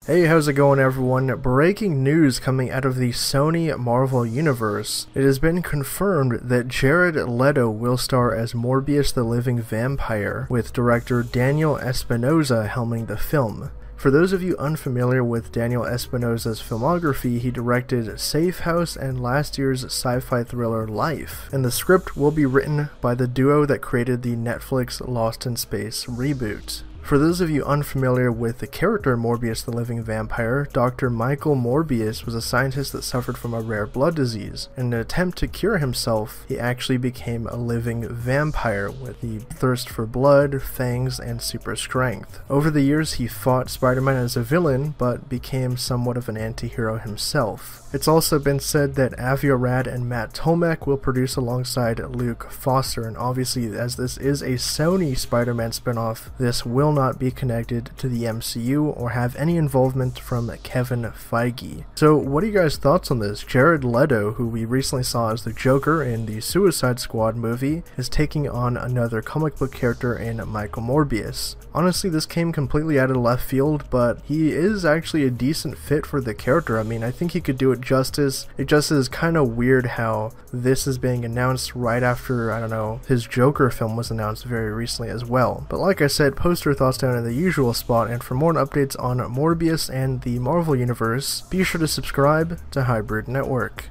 Hey, how's it going everyone? Breaking news coming out of the Sony Marvel Universe. It has been confirmed that Jared Leto will star as Morbius the Living Vampire, with director Daniel Espinosa helming the film. For those of you unfamiliar with Daniel Espinosa's filmography, he directed Safe House and last year's sci-fi thriller Life, and the script will be written by the duo that created the Netflix Lost in Space reboot. For those of you unfamiliar with the character Morbius the Living Vampire, Dr. Michael Morbius was a scientist that suffered from a rare blood disease. In an attempt to cure himself, he actually became a living vampire with the thirst for blood, fangs, and super strength. Over the years, he fought Spider-Man as a villain, but became somewhat of an anti-hero himself. It's also been said that Avi Arad and Matt Tomek will produce alongside Luke Foster, and obviously as this is a Sony Spider-Man spinoff, this will not be connected to the MCU or have any involvement from Kevin Feige. So what are you guys' thoughts on this? Jared Leto, who we recently saw as the Joker in the Suicide Squad movie, is taking on another comic book character in Michael Morbius. Honestly, this came completely out of left field, but he is actually a decent fit for the character. I mean, I think he could do it justice. It just is kind of weird how this is being announced right after, I don't know, his Joker film was announced very recently as well. But like I said, post your thoughts down in the usual spot, and for more updates on Morbius and the Marvel Universe, be sure to subscribe to Hybrid Network.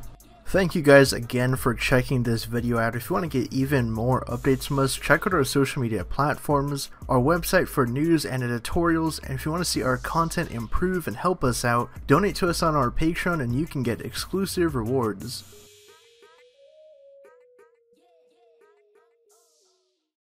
Thank you guys again for checking this video out. If you want to get even more updates from us, check out our social media platforms, our website for news and editorials, and if you want to see our content improve and help us out, donate to us on our Patreon and you can get exclusive rewards.